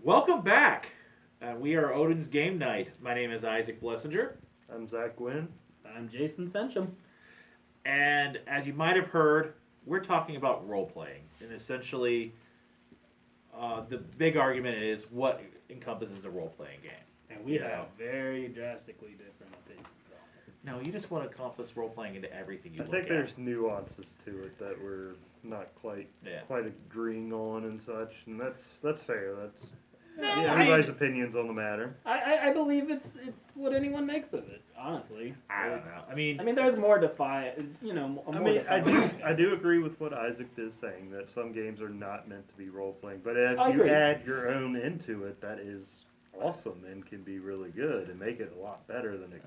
Welcome back. We are Odin's Game Night. My name is Isaac Blessinger. I'm Zach Gwynn. I'm Jason Fensham. And as you might have heard, we're talking about role-playing. And essentially, the big argument is what encompasses a role-playing game. And we have very drastically different opinions on it. No, you just want to encompass role-playing into everything you I look think at. there's nuances to it that we're not quite agreeing on and such, and that's fair. Everybody's opinions on the matter. I believe it's what anyone makes of it. Honestly, I don't know. I mean, there's more I do agree with what Isaac is saying that some games are not meant to be role playing, but if you agree. add your own into it, that is awesome and can be really good and make it a lot better than it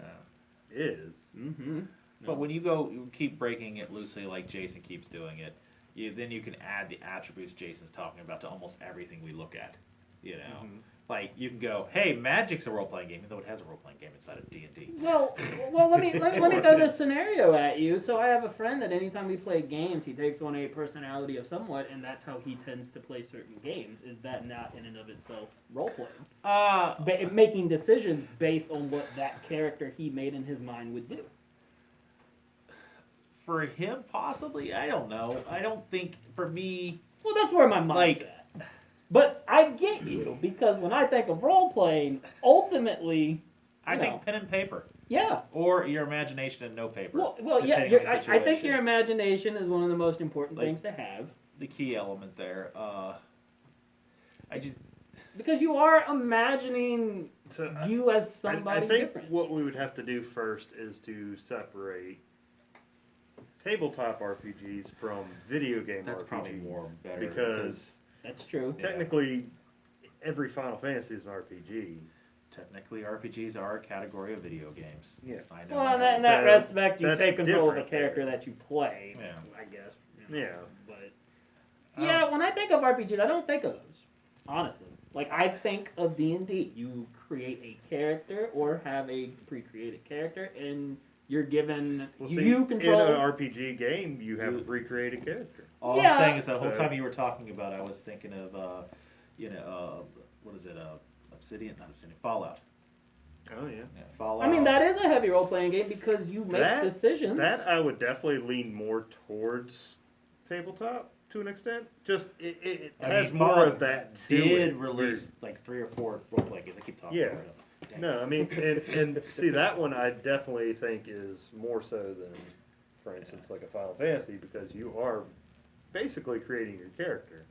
is. Mm-hmm. But when you keep breaking it loosely like Jason keeps doing it, then you can add the attributes Jason's talking about to almost everything we look at. You know, like you can go, "Hey, Magic's a role-playing game," even though it has a role-playing game inside of D&D. Well, let me throw this scenario at you. So I have a friend that anytime we play games, he takes on a personality of somewhat, and that's how he tends to play certain games. Is that not in and of itself role-playing? Making decisions based on what that character he made in his mind would do. For him, possibly. I don't know. I don't think for me. Well, that's where my mind's at. But I get you, because when I think of role-playing, ultimately, I think pen and paper. Yeah. Or your imagination and no paper. Well, yeah. I think your imagination is one of the most important things to have. The key element there. Because you are imagining you as somebody I think different. What we would have to do first is to separate tabletop RPGs from video game That's RPGs. probably more better. Because that's true. Technically, every Final Fantasy is an RPG. Technically, RPGs are a category of video games. Yeah. I know. Well, in that respect, you take control of the different character that you play. Yeah. I guess. Yeah. But when I think of RPGs, I don't think of those. Honestly, like I think of D&D. You create a character or have a pre-created character, and you're given you control. In an RPG game, you have a pre-created character. All I'm saying is that the whole time you were talking about, I was thinking of, what is it? Fallout. Oh yeah. Fallout. I mean, that is a heavy role-playing game because you make decisions. That I would definitely lean more towards tabletop to an extent. Just it has more of that. Did release like 3 or 4 role-playing games. I keep talking. Yeah. About it. No, I mean, and see that one I definitely think is more so than, for instance, like a Final Fantasy, because you are basically creating your character.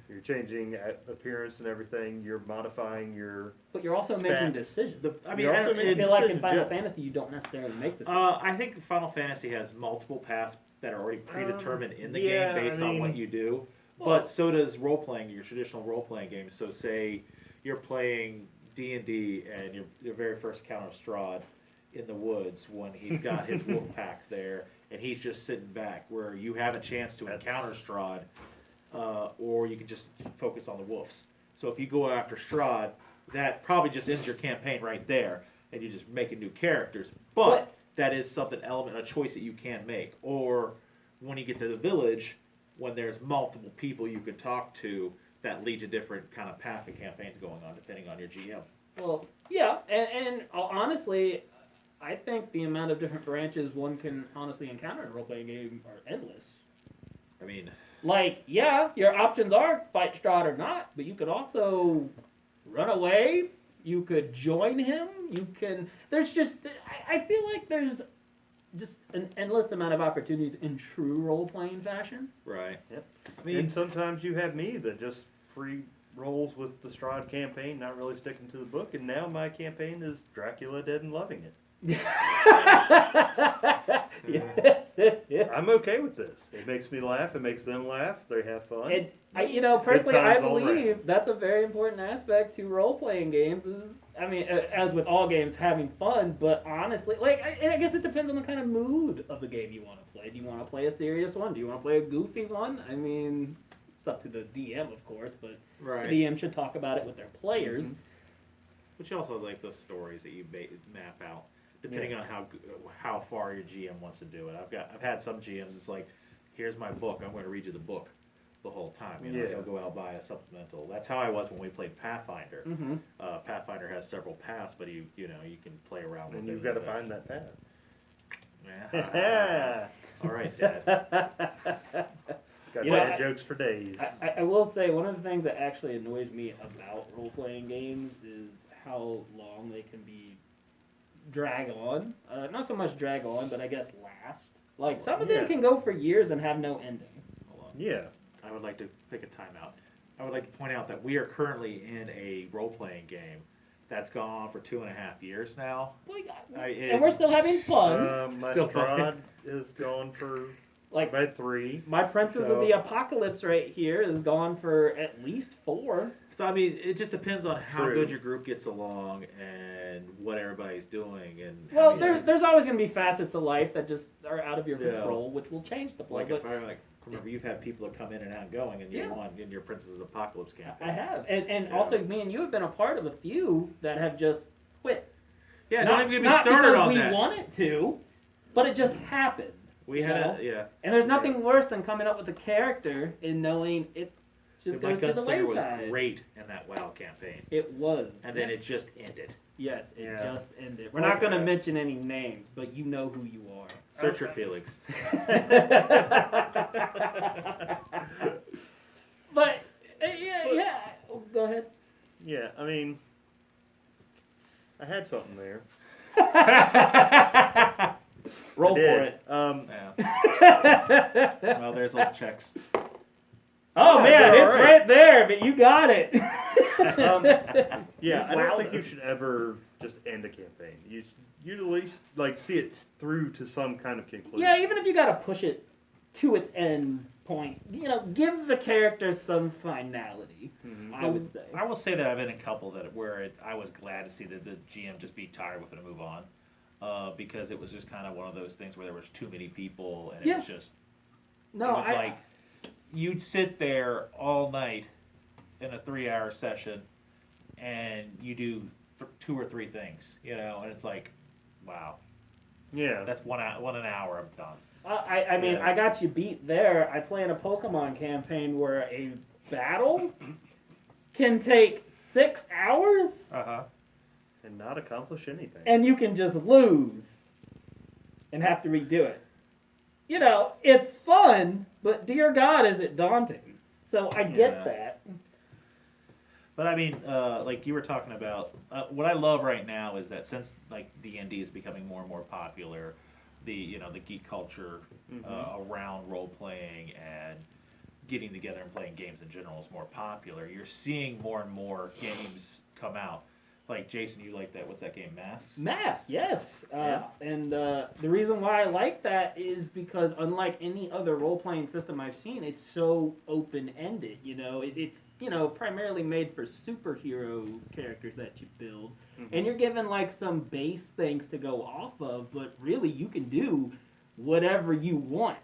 You're changing appearance and everything. You're modifying your. But you're also making decisions. I mean, I feel like in Final Fantasy you don't necessarily make decisions. I think Final Fantasy has multiple paths that are already predetermined in the game based on what you do. But so does role-playing, your traditional role-playing games. So say you're playing D&D and your very first encounter of Strahd in the woods when he's got his wolf pack there and he's just sitting back, where you have a chance to encounter Strahd, or you can just focus on the wolves. So if you go after Strahd, that probably just ends your campaign right there, and you just making new characters. But that is a choice that you can make. Or when you get to the village, when there's multiple people you can talk to, that lead to different kind of path and campaigns going on depending on your GM. Well, yeah, and honestly, I think the amount of different branches one can honestly encounter in a role-playing game are endless. I mean, your options are fight Strahd or not, but you could also run away. You could join him. You can. There's just. I feel like there's just an endless amount of opportunities in true role-playing fashion. right. Yep. I mean, And sometimes you have me that just free rolls with the Strahd campaign, not really sticking to the book, and now my campaign is Dracula dead and loving it. Yes. I'm okay with this. It makes me laugh. It makes them laugh. They have fun. Personally, I times all believe around. that's a very important aspect to role-playing games. As with all games, having fun. But honestly, I guess it depends on the kind of mood of the game you want to play. Do you want to play a serious one? Do you want to play a goofy one? I mean, it's up to the DM, of course, but right. the DM should talk about it with their players. Mm-hmm. But you also like the stories that you map out, depending on how far your GM wants to do it. I've had some GMs. It's like, here's my book. I'm going to read you the book. the whole time. He'll go out and buy a supplemental. That's how I was when we played Pathfinder. Mm-hmm. Pathfinder has several paths, but you can play around with it. And you've got to find that path. Yeah. All right, Dad. Got bad jokes for days. I will say one of the things that actually annoys me about role-playing games is how long they can be drag on. Not so much drag on, but I guess last. Like, some of them can go for years and have no ending. Hold on. Yeah. I would like to pick a timeout. I would like to point out that we are currently in a role-playing game that's gone on for 2.5 years now. And we're still having fun. My Still Strahd is going for about 3. My Princess of the Apocalypse right here is gone for at least 4. So, I mean, it just depends on how good your group gets along and what everybody's doing. And well, there's always going to be facets of life that just are out of your control, which will change the flow. Like, remember, you've had people that come in and out going, and you won in your Princess of the Apocalypse campaign. I have. And also, me and you have been a part of a few that have just quit. Yeah, don't even get me started on that. Not because we wanted to, but it just happened. We had And there's nothing worse than coming up with a character and knowing it just goes to the wayside. Was great in that WoW campaign. It was. And then it just ended. Yes, it just ended. We're not going to mention any names, but you know who you are. Search your Felix. But, yeah. Go ahead. Yeah, I mean, I had something there. Roll for it. Well, there's those checks. Oh man, it's right there, but you got it. Yeah, I don't think you should ever just end a campaign. You'd at least see it through to some kind of conclusion. Yeah, even if you got to push it to its end point, give the character some finality. Mm-hmm. I would say. I will say that I've been in a couple where I was glad to see that the GM just be tired with it and move on. Because it was just kind of one of those things where there was too many people, and it was just... No, it's like you'd sit there all night in a 3-hour session, and you do 2 or 3 things, and it's like, wow. Yeah. That's one an hour, I'm done. I mean, I got you beat there. I play in a Pokemon campaign where a battle can take 6 hours. Uh-huh. And not accomplish anything. And you can just lose and have to redo it. It's fun, but dear God, is it daunting. So I get that. But I mean, like you were talking about, what I love right now is that since D&D is becoming more and more popular, the geek culture around role playing and getting together and playing games in general is more popular. You're seeing more and more games come out. Like, Jason, you like that. What's that game, Masks? Mask, yes. And the reason why I like that is because unlike any other role-playing system I've seen, it's so open-ended. It's primarily made for superhero characters that you build. Mm-hmm. And you're given, some base things to go off of, but really you can do whatever you want.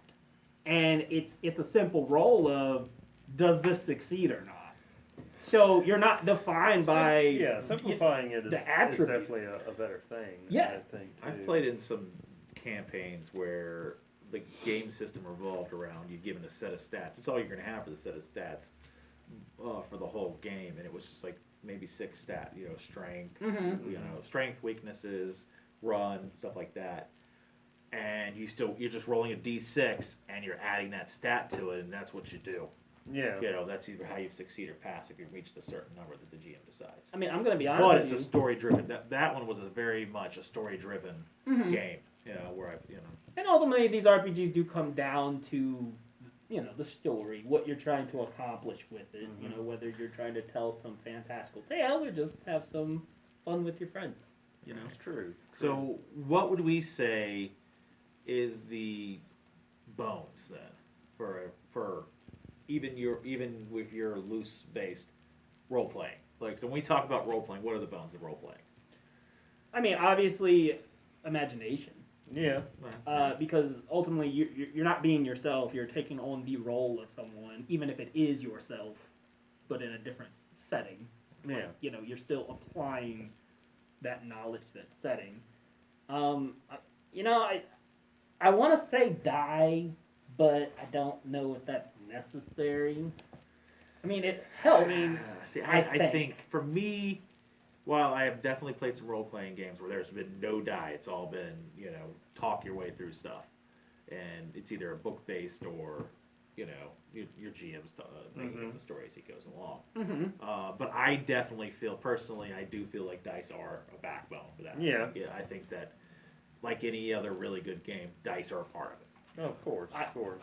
And it's a simple roll of, does this succeed or not? So you're not defined by simplifying it is attributes. Definitely a better thing. Yeah, I think I've played in some campaigns where the game system revolved around you given a set of stats. It's all you're going to have for the set of stats for the whole game, and it was just maybe 6 stats. Strength, strength, weaknesses, run, stuff like that. And you're just rolling a d6 and you're adding that stat to it, and that's what you do. Yeah. That's either how you succeed or pass if you reach the certain number that the GM decides. I mean, I'm going to be honest but with it's you. a story-driven. That one was very much a story-driven game. Where And ultimately, these RPGs do come down to, the story, what you're trying to accomplish with it. Mm-hmm. Whether you're trying to tell some fantastical tale or just have some fun with your friends. It's true. So, what would we say is the bones then for even with your loose based role playing? So when we talk about role playing, what are the bones of role playing? I mean, obviously, imagination. Yeah. Because ultimately, you're not being yourself. You're taking on the role of someone, even if it is yourself, but in a different setting. Yeah. You're still applying that knowledge, that setting. I want to say die, but I don't know if that's necessary. I mean, it helps. See, I think for me, while I have definitely played some role-playing games where there's been no die, it's all been, talk your way through stuff. And it's either a book-based or, your GM's making up the story as he goes along. Mm-hmm. But I definitely feel, personally, I do feel like dice are a backbone for that. Yeah. Yeah, I think that, like any other really good game, dice are a part of it. Oh, of course.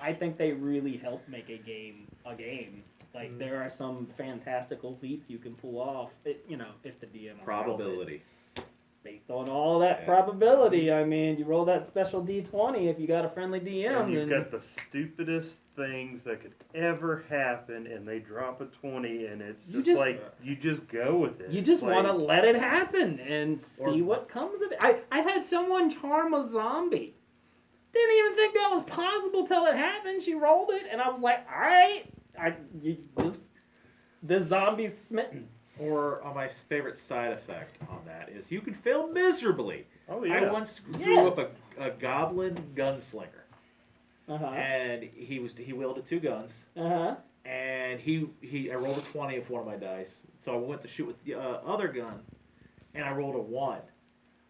I think they really help make a game a game. Like, there are some fantastical feats you can pull off, if the DM allows Probability. it. Based on all that probability, I mean, you roll that special D20 if you got a friendly DM. And you've got the stupidest things that could ever happen, and they drop a 20, and it's just like, you just go with it. You just want to let it happen and see what comes of it. I've had someone charm a zombie. Didn't even think that was possible till it happened. She rolled it, and I was like, all right. This zombie's smitten. Or my favorite side effect on that is you can fail miserably. Oh, yeah. I once drew up a goblin gunslinger. And he wielded 2 guns. And I rolled a 20 of one of my dice. So I went to shoot with the other gun, and I rolled a 1.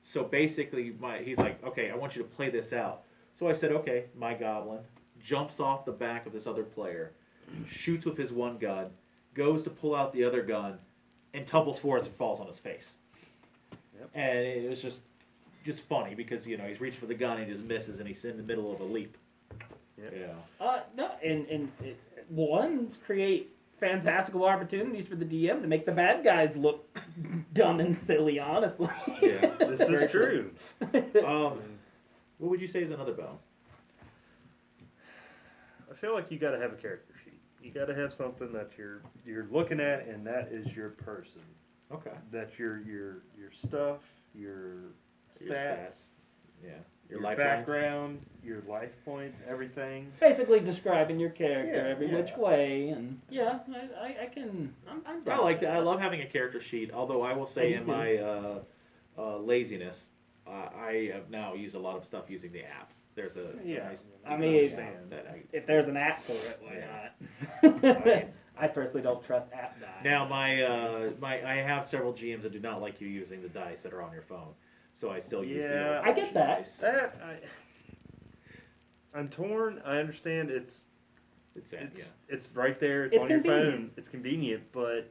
So basically, he's like, okay, I want you to play this out. So I said, okay, my goblin jumps off the back of this other player, shoots with his one gun, goes to pull out the other gun, and tumbles forwards and falls on his face. Yep. And it was just funny because he's reaching for the gun and he just misses and he's in the middle of a leap. Yep. Yeah. No, and ones create fantastical opportunities for the DM to make the bad guys look dumb and silly. Honestly. Yeah, this is true. What would you say is another bone? I feel like you got to have a character sheet. You got to have something that you're looking at, and that is your person. Okay. That's your stuff, your stats, your background, your life points, everything. Basically describing your character every yeah. which way, and I can. I'm I like that. I love having a character sheet. Although I will say, in my laziness, I have now used a lot of stuff using the app. There's a nice. I mean, if there's an app for it, why not? I personally don't trust app dice. Now I have several GMs that do not like you using the dice that are on your phone, so I still use the. I get that. Dice. I'm torn. I understand it's right there. It's on convenient. your phone. It's convenient, but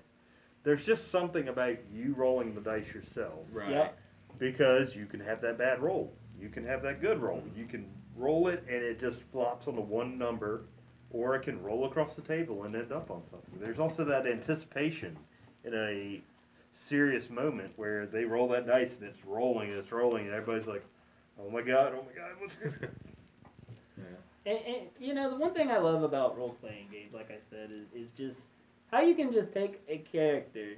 there's just something about you rolling the dice yourself. Right. Yep. Because you can have that bad roll. You can have that good roll. You can roll it and it just flops onto one number, or it can roll across the table and end up on something. There's also that anticipation in a serious moment where they roll that dice and it's rolling, and everybody's like, oh my god, what's this? And the one thing I love about role-playing games, like I said, is just how you can just take a character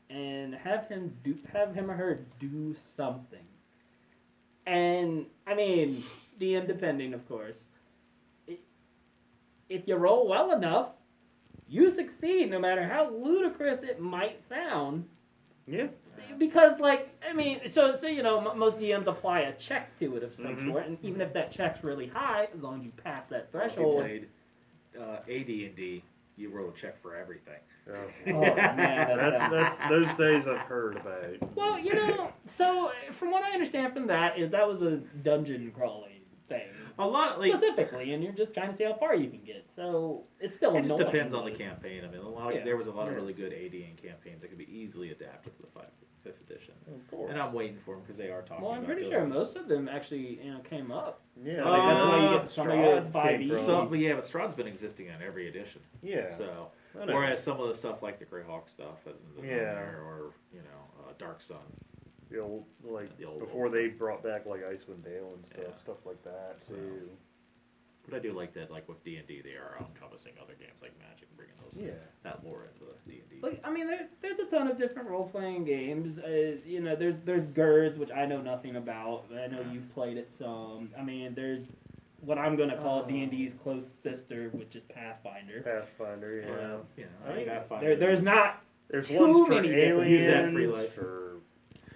and have him or her do something. And, I mean, DM depending, of course. If you roll well enough, you succeed, no matter how ludicrous it might sound. Yeah. Because, so most DMs apply a check to it of some sort, and even if that check's really high, as long as you pass that threshold. If you played AD&D, you roll a check for everything. Oh, man, that's those days I've heard about. Well, so from what I understand from that was a dungeon crawling thing. A lot, specifically, and you're just trying to see how far you can get. So it's still it annoying. just depends on the campaign. I mean, there was a lot of really good AD&D campaigns that could be easily adapted to the 5th edition. Of course. And I'm waiting for them because they are talking. Well, I'm pretty sure most of them actually came up. Yeah, That's why you get some of your 5e. But Strahd's been existing on every edition. Yeah. So, whereas some of the stuff like the Greyhawk stuff isn't there, or Dark Sun. The old before old they brought back like Icewind Dale and stuff like that too. But I do like that, like with D&D, they are encompassing other games like Magic and bringing that lore into the D&D. Like, I mean, there's a ton of different role-playing games. There's GURDS, which I know nothing about. I know you've played it some. I mean, there's what I'm going to call D&D's close sister, which is Pathfinder. Pathfinder, yeah. I mean, Pathfinder there's not there's too ones for many aliens, different- for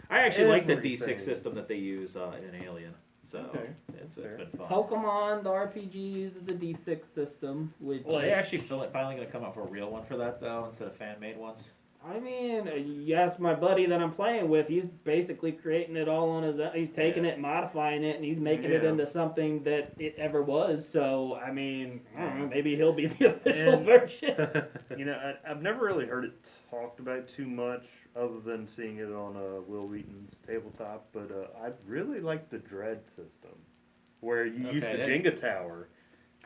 I actually like the everything. D6 system that they use in Alien. So Okay. it's been fun. Pokemon, the RPG uses a D6 system, which Well, they actually finally going to come up with a real one for that though, instead of fan-made ones. I mean, you ask my buddy that I'm playing with, he's basically creating it all on his own. He's taking it, modifying it, and he's making it into something that it ever was. So, I mean, I don't know, maybe he'll be the official version. You know, I've never really heard it talked about too much other than seeing it on Will Wheaton's tabletop, but I really like the dread system, where you use the Jenga tower,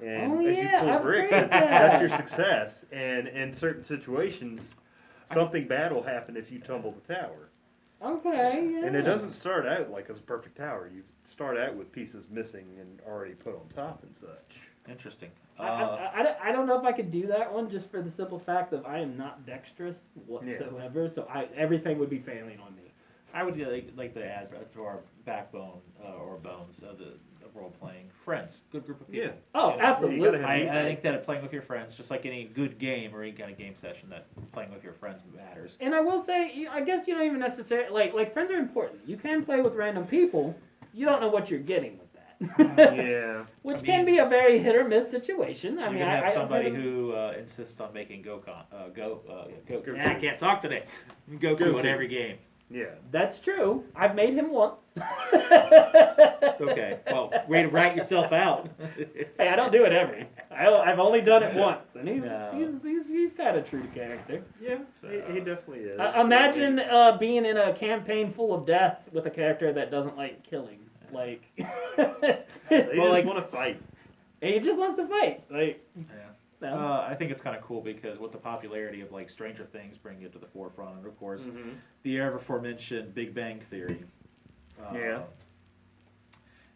and as you pull bricks, that's your success, and in certain situations, something bad will happen if you tumble the tower. Okay, yeah. And it doesn't start out like as a perfect tower. You start out with pieces missing and already put on top and such. Interesting. I don't know if I could do that one just for the simple fact of I am not dexterous whatsoever, so everything would be failing on me. I would like to add to our backbone or bones of the role-playing friends. Good group of people. Yeah. Oh, You know, absolutely. I think that playing with your friends, just like any good game or any kind of game session, that playing with your friends matters. And I will say, I guess you don't even necessarily like friends are important. You can play with random people. You don't know what you're getting with that. Yeah. Which can be a very hit or miss situation. I You're mean, gonna have I somebody who insists on making I can't talk today. Goku in every game. Yeah. That's true. I've made him once. Okay, well, way to rat yourself out. Hey, I don't do it every. I've only done it once, and No. he's kind of true to character. Yeah, he definitely is. Imagine being in a campaign full of death with a character that doesn't like killing. Like, They just want to fight. and he just wants to fight. Like, Yeah. no. I think it's kind of cool because with the popularity of like Stranger Things bringing it to the forefront, and of course the ever aforementioned Big Bang Theory. Yeah.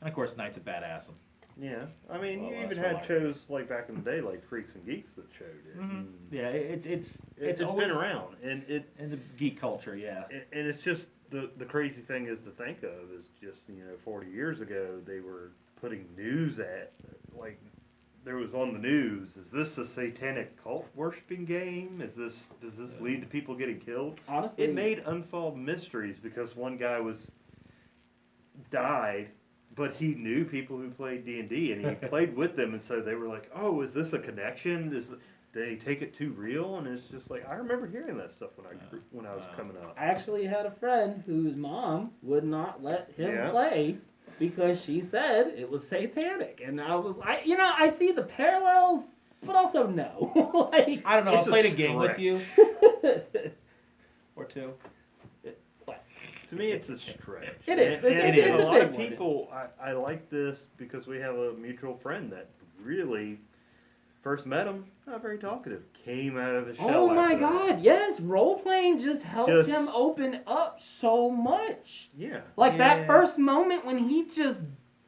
And of course Knights of Badass. Yeah, I mean, Well, you that's even what had I- shows like back in the day, like Freaks and Geeks, that showed it. And Yeah, it's been always around, and in the geek culture. Yeah. and it's just the crazy thing is to think of is just 40 years ago they were putting news at like there was on the news. Is this a satanic cult worshiping game? Does this lead to people getting killed? Honestly, It made unsolved mysteries because one guy died, but he knew people who played D&D, and he played with them, and so they were like, "Oh, is this a connection? Did they take it too real?" And it's just like I remember hearing that stuff when I was coming up. I actually had a friend whose mom would not let him Yeah. play because she said it was satanic, and I see the parallels, but also no. Like, I don't know. It's I a played a game with stretch. you or two. To me, it's a stretch. It is. And It's a a lot big of one. people, I like this because we have a mutual friend that really first met him, not very talkative, came out of his shell. Oh my after that. God! Yes, role playing just helped him open up so much. Yeah. Like that Yeah. first moment when he just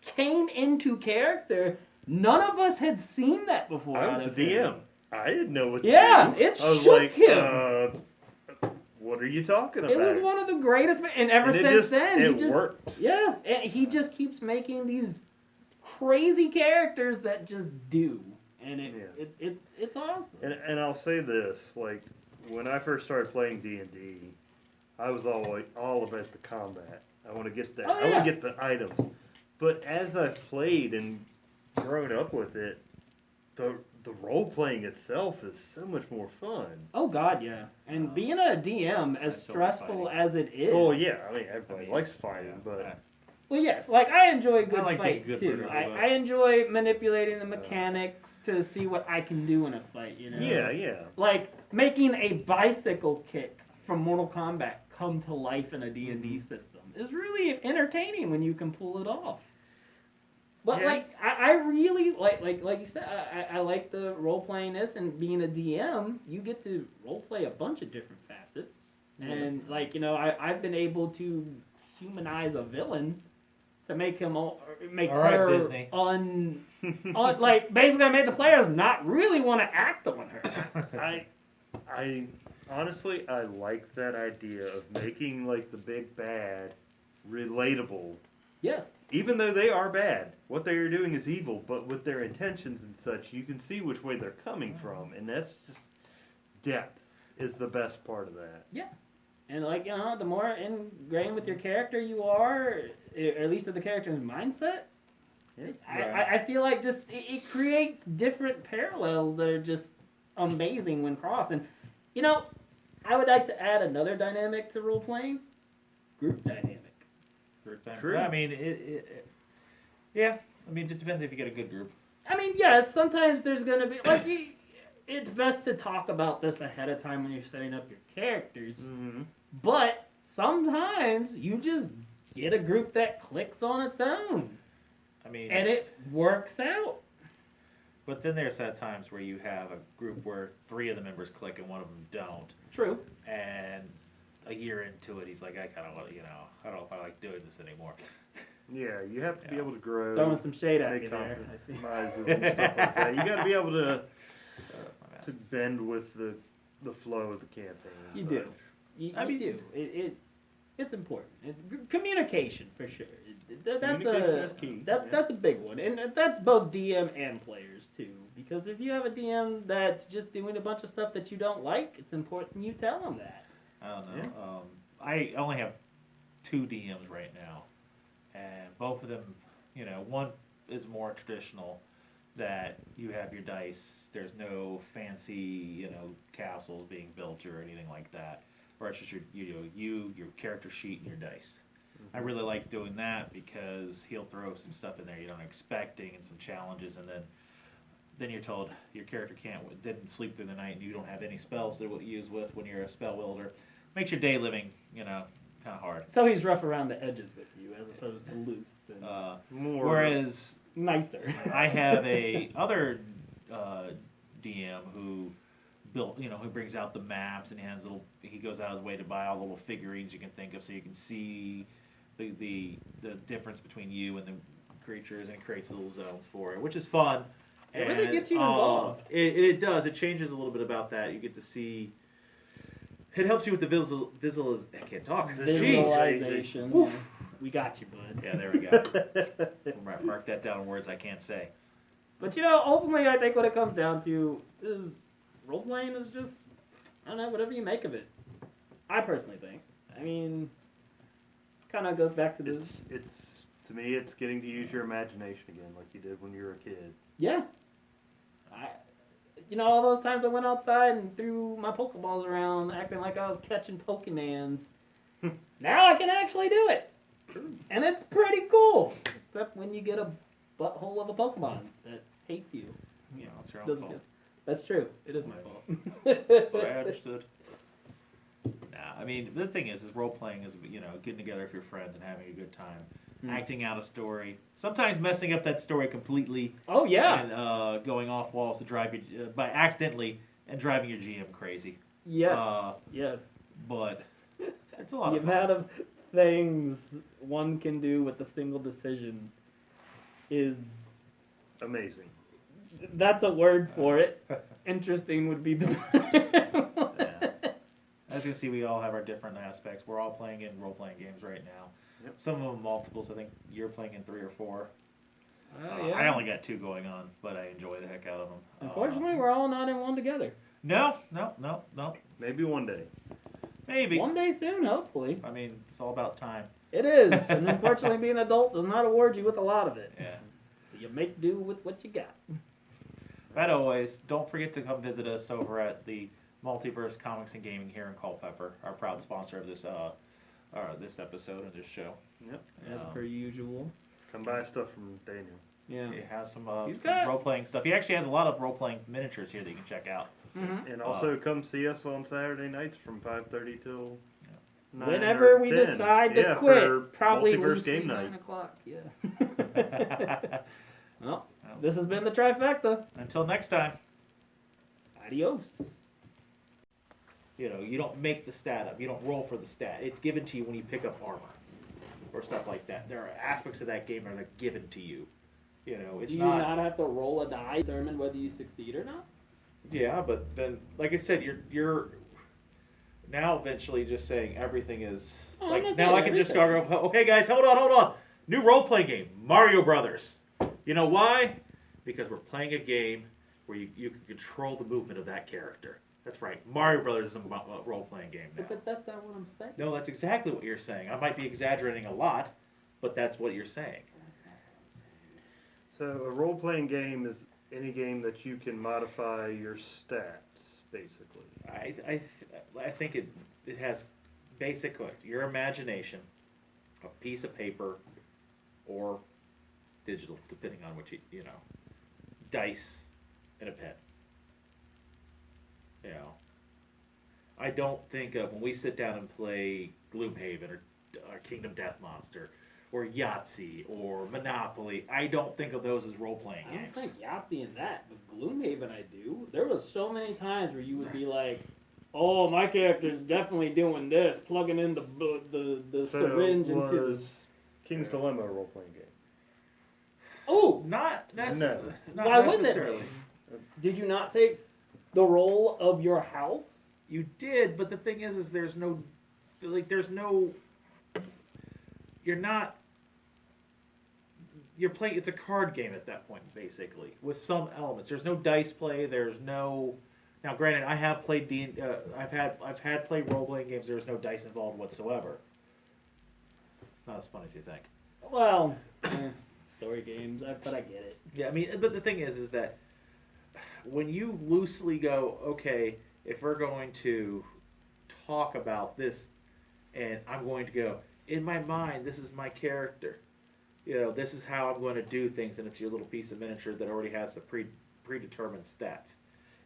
came into character, none of us had seen that before. I was out the of him. DM. I didn't know what to Yeah, do. it I was shook like, him. what are you talking about? It was one of the greatest, and ever And it since just- then, it he just worked. yeah, and he just keeps making these crazy characters that just do, and it's awesome. And I'll say this, like, when I first started playing D&D, I was all about the combat. I want to get that. Oh, I want yeah. to get the items. But as I've played and grown up with it, the role playing itself is so much more fun. Oh God, yeah, and being a DM, as That's so stressful exciting. as it is. Oh yeah, I mean everybody likes fighting, Yeah. but Well, yes, like I enjoy a good I like being fight good too. brutal, but- I enjoy manipulating the mechanics to see what I can do in a fight. yeah. Like making a bicycle kick from Mortal Kombat come to life in a D&D system is really entertaining when you can pull it off. But Yeah. like I really like you said, I like the role playing this, and being a DM, you get to role play a bunch of different facets. And like I've been able to humanize a villain to make him make All right, her Disney. like basically I made the players not really want to act on her. I honestly I like that idea of making like the big bad relatable. Yes. Even though they are bad, what they are doing is evil, but with their intentions and such, you can see which way they're coming from, and that's just depth is the best part of that. Yeah. And like the more ingrained with your character you are, or at least of the character's mindset, I feel like just it creates different parallels that are just amazing when crossed. And you know, I would like to add another dynamic to role playing: group dynamic. True. I mean, yeah. I mean, it depends if you get a good group. I mean, yes. Sometimes there's gonna be like it's best to talk about this ahead of time when you're setting up your characters. Mm-hmm. But sometimes you just get a group that clicks on its own. I mean, and it works out. But then there's that times where you have a group where 3 of the members click and one of them don't. True. And a year into it, he's like, I kind of want, I don't know if I like doing this anymore. Yeah, you have to be able to grow. Throwing some shade at make me there. compromises and stuff like that. You got to be able to bend with the flow of the campaign. You do. You do. It's important. Communication, for sure. Communication is key. That's a big one. And that's both DM and players, too. Because if you have a DM that's just doing a bunch of stuff that you don't like, it's important you tell them that. I don't know. I only have 2 DMs right now. And both of them, one is more traditional, that you have your dice. There's no fancy, castles being built or anything like that. Or it's just your character sheet and your dice. Mm-hmm. I really like doing that because he'll throw some stuff in there you don't expecting and some challenges, and then you're told your character didn't sleep through the night and you don't have any spells to use with when you're a spell wielder. Makes your day living, kind of hard. So he's rough around the edges with you as opposed to loose and more. Whereas nicer. I have a other DM who built, who brings out the maps and he goes out his way to buy all the little figurines you can think of so you can see the difference between you and the creatures, and creates little zones for it, which is fun. It really gets you involved. It does. It changes a little bit about that. You get to see. It helps you with the I can't talk. Visualization. Yeah. We got you, bud. Yeah, there we go. Mark that down in words I can't say. But ultimately, I think what it comes down to is role playing is just, I don't know, whatever you make of it. I personally think. I mean, it kind of goes back to this. To me, it's getting to use your imagination again, like you did when you were a kid. Yeah. All those times I went outside and threw my Pokeballs around, acting like I was catching Pokemans. Now I can actually do it. And it's pretty cool. Except when you get a butthole of a Pokemon that hates you. It's your own fault. That's true. It is my fault. That's what I understood. I mean, the thing is role-playing is, getting together with your friends and having a good time. Acting out a story. Sometimes messing up that story completely. Oh, yeah. And going off walls to drive you, by accidentally, and driving your GM crazy. Yes. Yes. But it's a lot of fun. The amount of things one can do with a single decision is amazing. That's a word for it. Interesting would be the yeah. As you can see, we all have our different aspects. We're all playing in role-playing games right now. Yep. Some of them multiples. I think you're playing in 3 or 4. Yeah. I only got 2 going on, but I enjoy the heck out of them. Unfortunately, we're all not in one together. No. Maybe one day. Maybe. One day soon, hopefully. I mean, it's all about time. It is. And unfortunately, being an adult does not award you with a lot of it. Yeah. So you make do with what you got. As always, don't forget to come visit us over at the Multiverse Comics and Gaming here in Culpeper, our proud sponsor of this this episode of this show. Yep, as per usual. Come buy stuff from Daniel. Yeah, he has some role-playing stuff. He actually has a lot of role-playing miniatures here that you can check out. Mm-hmm. And also come see us on Saturday nights from 5:30 till 9 whenever or we 10. decide to quit. Probably Multiverse Game Night. 9 o'clock, yeah. Well, this has been the Trifecta. Until next time. Adios. You don't make the stat up. You don't roll for the stat. It's given to you when you pick up armor or stuff like that. There are aspects of that game that are given to you. It's Do you not have to roll a die to determine whether you succeed or not? Yeah, but then, like I said, you're now eventually just saying everything is now. I can just go, okay, guys, hold on. New role-playing game, Mario Brothers. You know why? Because we're playing a game where you can control the movement of that character. That's right. Mario Brothers is a role-playing game now. But that's not what I'm saying. No, that's exactly what you're saying. I might be exaggerating a lot, but that's what you're saying. So a role-playing game is any game that you can modify your stats, basically. I think it has basic your imagination, a piece of paper, or digital, depending on what you know, dice, and a pen. You know, I don't think of when we sit down and play Gloomhaven or Kingdom Death Monster or Yahtzee or Monopoly. I don't think of those as role-playing games. I don't think Yahtzee in that, but Gloomhaven I do. There was so many times where you would be like, "Oh, my character's definitely doing this, plugging in the syringe into the." King's Dilemma a role-playing game? Oh, Not necessarily. No. Not why wouldn't necessarily. it be? Did you not take the role of your house? You did, but the thing is there's no, you're playing, it's a card game at that point, basically, with some elements. There's no dice play, there's no, now granted, I have played I've had played role-playing games, there's no dice involved whatsoever. Not as fun as you think. Well, story games, but I get it. Yeah, I mean, but the thing is that when you loosely go, okay, if we're going to talk about this, and I'm going to go, in my mind, this is my character. You know, this is how I'm going to do things, and it's your little piece of miniature that already has the predetermined stats.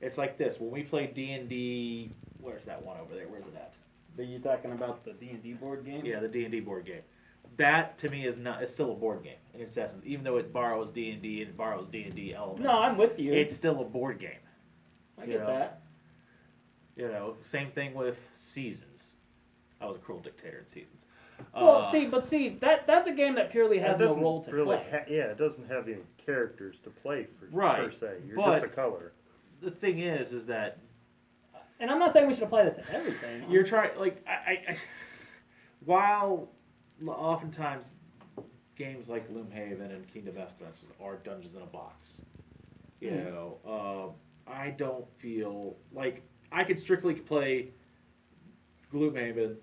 It's like this. When we play D&D, where's that one over there? Where's it at? Are you talking about the D&D board game? Yeah, the D&D board game. That, to me, is still a board game in its essence. Even though it borrows D&D and borrows D&D elements. No, I'm with you. It's still a board game. I get that. You know, same thing with Seasons. I was a cruel dictator in Seasons. Well, that's a game that purely has no role to really play. it doesn't have any characters to play for Right, per se. You're but just a color. The thing is that And I'm not saying we should apply that to everything. you're trying, like, while oftentimes games like Gloomhaven and Kingdom Death Monster are dungeons in a box, you know, I don't feel like I could strictly play Gloomhaven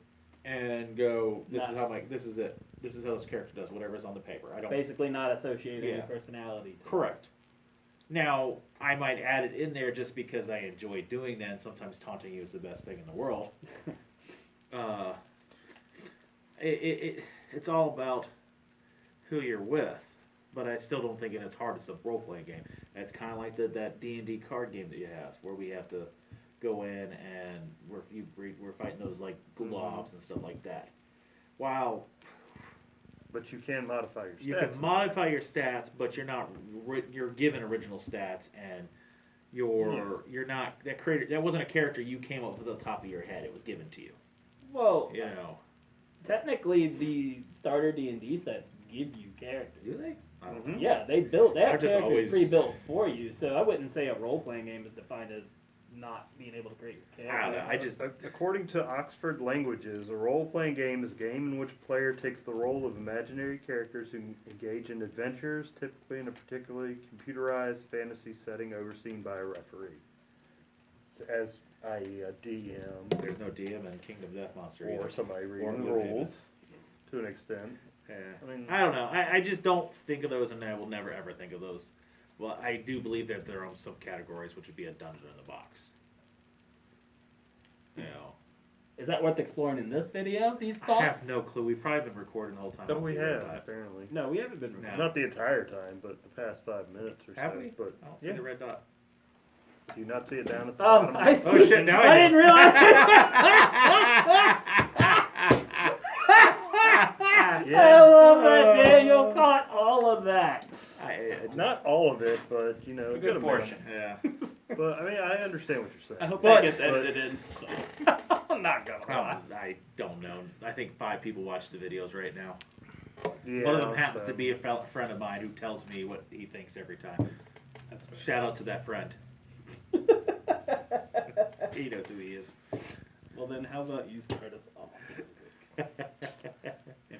and go, this is it. This is how this character does whatever's on the paper. I don't basically not associated Yeah. with personality. Correct. Now, I might add it in there just because I enjoy doing that, and sometimes taunting you is the best thing in the world. It's all about who you're with, but I still don't think it's hard. It's a role-playing game. It's kind of like that D&D card game that you have, where we have to go in and we're fighting those like globs and stuff like that. Wow. But you can modify your stats. You can modify your stats, but you're given original stats, and you're not that wasn't a character you came up with at the top of your head. It was given to you. Well, You know. technically the starter D&D sets give you characters. Do they? I don't know. Yeah, they have I've just characters always- pre-built for you, so I wouldn't say a role-playing game is defined as not being able to create your I don't character. know. According to Oxford Languages, a role-playing game is a game in which a player takes the role of imaginary characters who engage in adventures, typically in a particularly computerized fantasy setting overseen by a referee. As i.e. a DM. There's no DM in Kingdom Death Monster Or either. somebody Or reading the Gloomhaven. rules, to an extent. Yeah. I mean- I don't know. I just don't think of those, and I will never ever think of those. Well, I do believe that there are some categories, which would be a dungeon in the box. You know. Is that worth exploring in this video, these I thoughts? have no clue. We've probably been recording the whole time. No, on we Zero have, Dot. apparently. No, we haven't been. No. Not the entire time, but the past 5 minutes or Have so. we? But I don't see yeah. the red dot. Do you not see it down at the bottom? I see. Oh, shit, now I do. didn't realize. Yeah. I love that Daniel caught all of that. I just, Not all of it, but you know, a a good good portion. amount. Yeah. But I mean, I understand what you're I saying. hope But- that gets edited in. So. I'm not gonna lie. I don't know. I think 5 people watch the videos right now. Yeah, One of them happens so- to be a friend of mine who tells me what he thinks every time. That's fair. Shout out to that friend. He knows who he is. Well, then, how about you start us off? And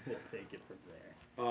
we'll take it from there.